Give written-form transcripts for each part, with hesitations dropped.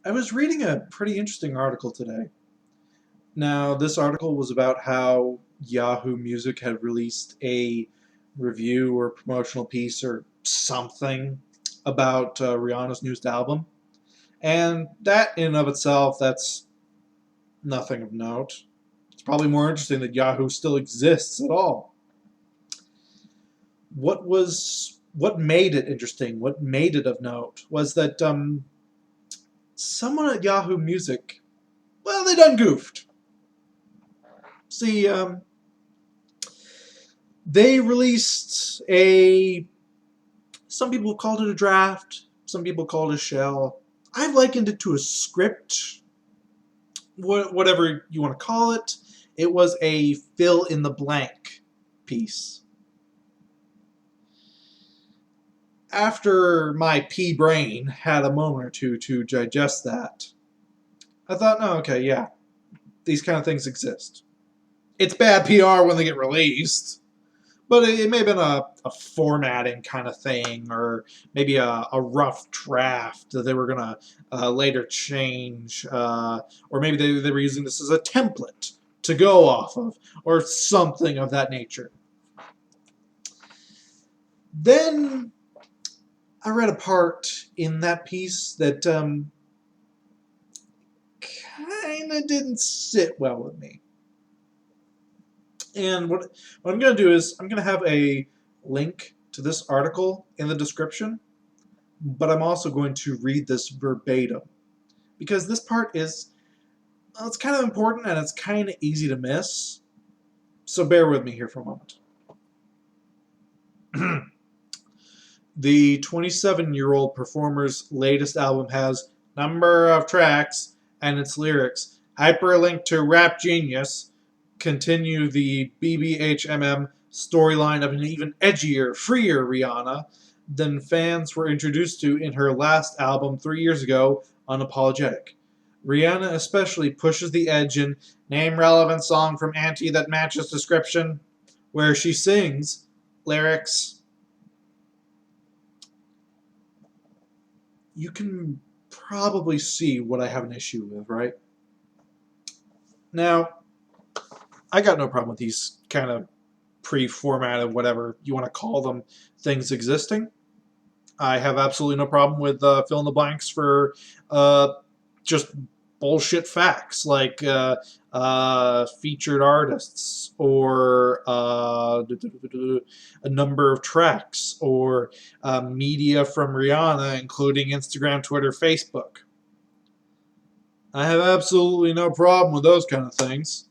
I was reading a pretty interesting article today. Now, this article was about how Yahoo Music had released a review or promotional piece or something about Rihanna's newest album. And that, in and of itself, that's nothing of note. It's probably more interesting that Yahoo still exists at all. What made it interesting, what made it of note, was that someone at Yahoo Music, well, they done goofed. See, they released a. Some people called it a draft. Some people called it a shell. I've likened it to a script, whatever you want to call it. It was a fill in the blank piece. After my pea brain had a moment or two to digest that, I thought, no, okay, yeah, these kind of things exist. It's bad PR when they get released. But it may have been a formatting kind of thing, or maybe a rough draft that they were going to later change, or maybe they were using this as a template to go off of, or something of that nature. Then I read a part in that piece that kind of didn't sit well with me. And what I'm going to do is I'm going to have a link to this article in the description, but I'm also going to read this verbatim because this part is, well, it's kind of important and it's kind of easy to miss. So bear with me here for a moment. The 27-year-old performer's latest album has number of tracks and its lyrics hyperlinked to Rap Genius, continue the BBHMM storyline of an even edgier, freer Rihanna than fans were introduced to in her last album 3 years ago, Unapologetic. Rihanna especially pushes the edge in Name Relevant Song from Auntie That Matches Description, where she sings lyrics. You can probably see what I have an issue with, right? Now, I got no problem with these kind of pre-formatted, whatever you want to call them, things existing. I have absolutely no problem with fill in the blanks for just bullshit facts like featured artists or a number of tracks or media from Rihanna, including Instagram, Twitter, Facebook. I have absolutely no problem with those kind of things.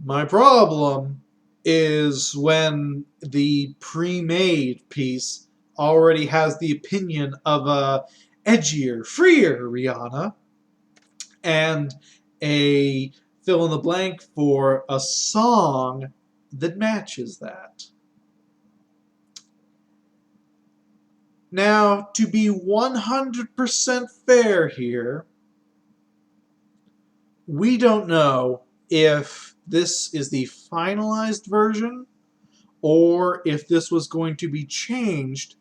My problem is when the pre-made piece already has the opinion of a edgier, freer Rihanna and a fill in the blank for a song that matches that. Now, to be 100% fair here, we don't know if this is the finalized version or if this was going to be changed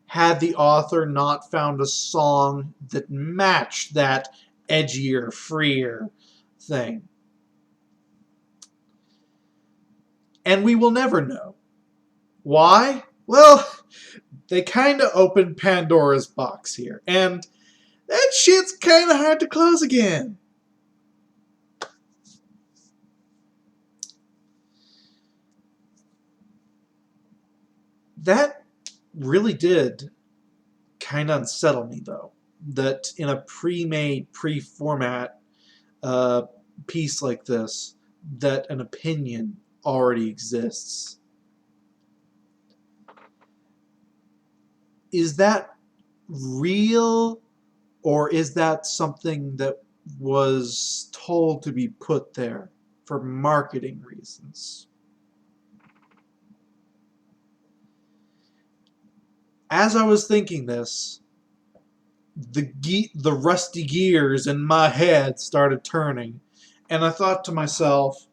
had the author not found a song that matched that edgier, freer thing. And we will never know. Why? Well, they kind of opened Pandora's box here, and that shit's kind of hard to close again. That really did kind of unsettle me, though. That in a pre-made, pre-format piece like this, that an opinion already exists. Is that real, or is that something that was told to be put there for marketing reasons? As I was thinking this, the rusty gears in my head started turning, and I thought to myself,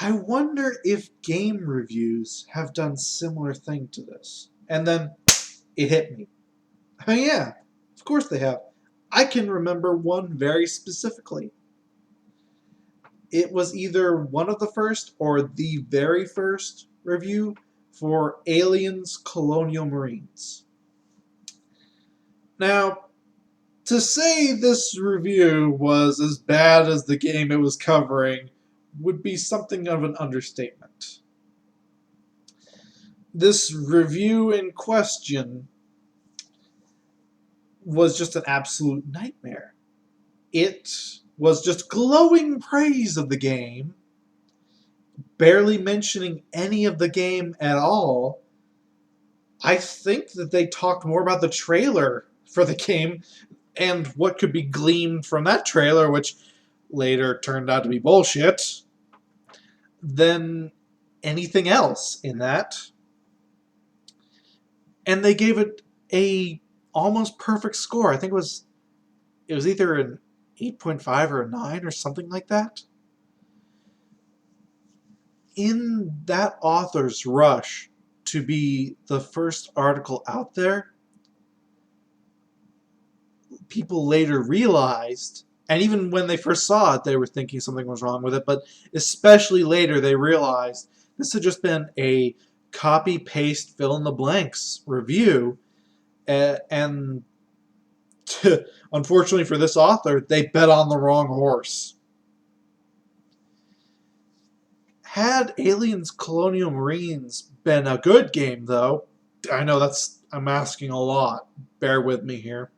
I wonder if game reviews have done similar thing to this. And then it hit me. Oh yeah, of course they have. I can remember one very specifically. It was either one of the first or the very first review for Aliens Colonial Marines. Now, to say this review was as bad as the game it was covering would be something of an understatement. This review in question was just an absolute nightmare. It was just glowing praise of the game, barely mentioning any of the game at all. I think that they talked more about the trailer for the game and what could be gleaned from that trailer, which later turned out to be bullshit, than anything else in that. And they gave it a almost perfect score. I think it was either an 8.5 or a 9 or something like that. In that author's rush to be the first article out there, people later realized, and even when they first saw it, they were thinking something was wrong with it, but especially later they realized this had just been a copy-paste fill-in-the-blanks review, and unfortunately for this author, they bet on the wrong horse. Had Aliens Colonial Marines been a good game, though, I know I'm asking a lot, bear with me here.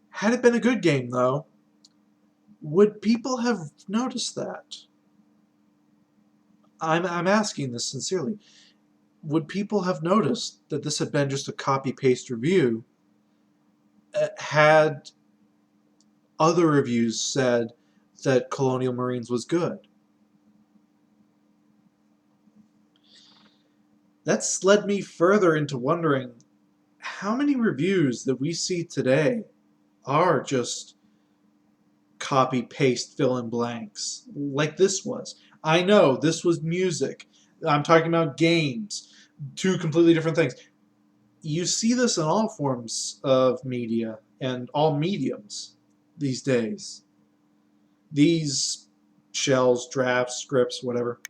Had it been a good game, though, would people have noticed that? I'm asking this sincerely. Would people have noticed that this had been just a copy-paste review had other reviews said that Colonial Marines was good? That's led me further into wondering how many reviews that we see today are just copy-paste fill-in-blanks, like this was. I know, this was music. I'm talking about games. Two completely different things. You see this in all forms of media and all mediums these days. These shells, drafts, scripts, whatever,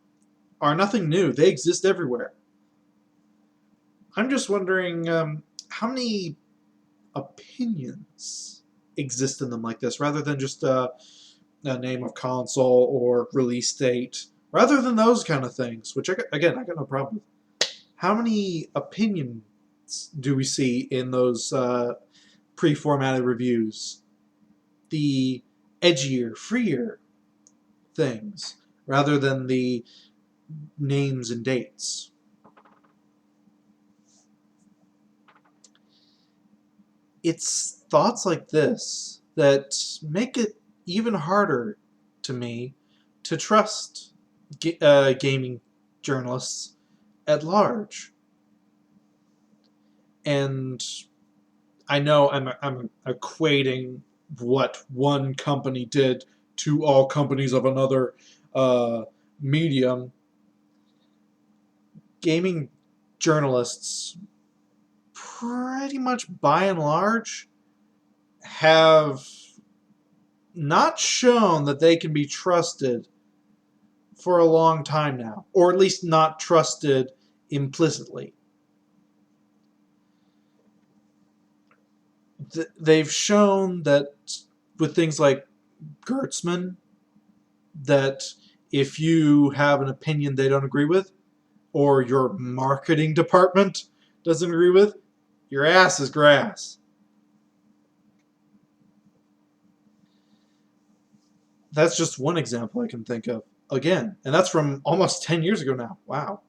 are nothing new. They exist everywhere. I'm just wondering how many opinions exist in them like this, rather than just a name of console or release date, rather than those kind of things, which, again, I got no problem with. How many opinions do we see in those pre-formatted reviews? The edgier, freer things, rather than the names and dates. It's thoughts like this that make it even harder to me to trust gaming journalists at large. And I know I'm equating what one company did to all companies of another medium. Gaming journalists, pretty much by and large, have not shown that they can be trusted for a long time now, or at least not trusted implicitly. They've shown that with things like Gertzman, that if you have an opinion they don't agree with, or your marketing department doesn't agree with, your ass is grass. That's just one example I can think of. Again, and that's from almost 10 years ago now. Wow.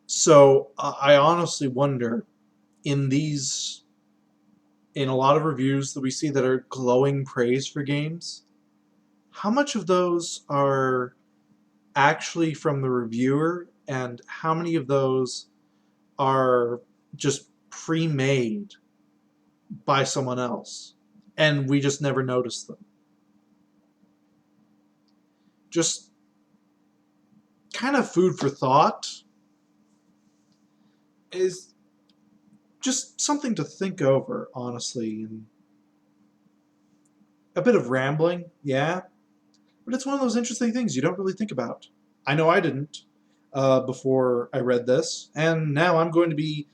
So I honestly wonder, in a lot of reviews that we see that are glowing praise for games, how much of those are actually from the reviewer, and how many of those are just pre-made by someone else, and we just never notice them? Just kind of food for thought is just something to think over, honestly. And a bit of rambling, yeah, but it's one of those interesting things you don't really think about. I know I didn't before I read this, and now I'm going to be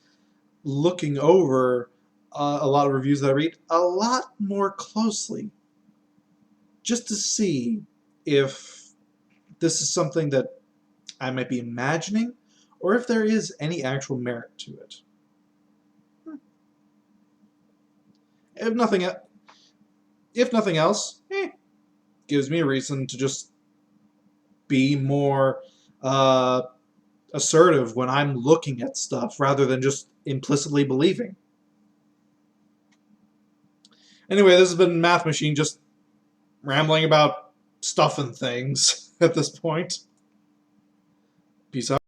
looking over a lot of reviews that I read a lot more closely just to see if this is something that I might be imagining or if there is any actual merit to it. If nothing, else, gives me a reason to just be more assertive when I'm looking at stuff rather than just implicitly believing. Anyway, this has been Math Machine just rambling about stuff and things at this point. Peace out.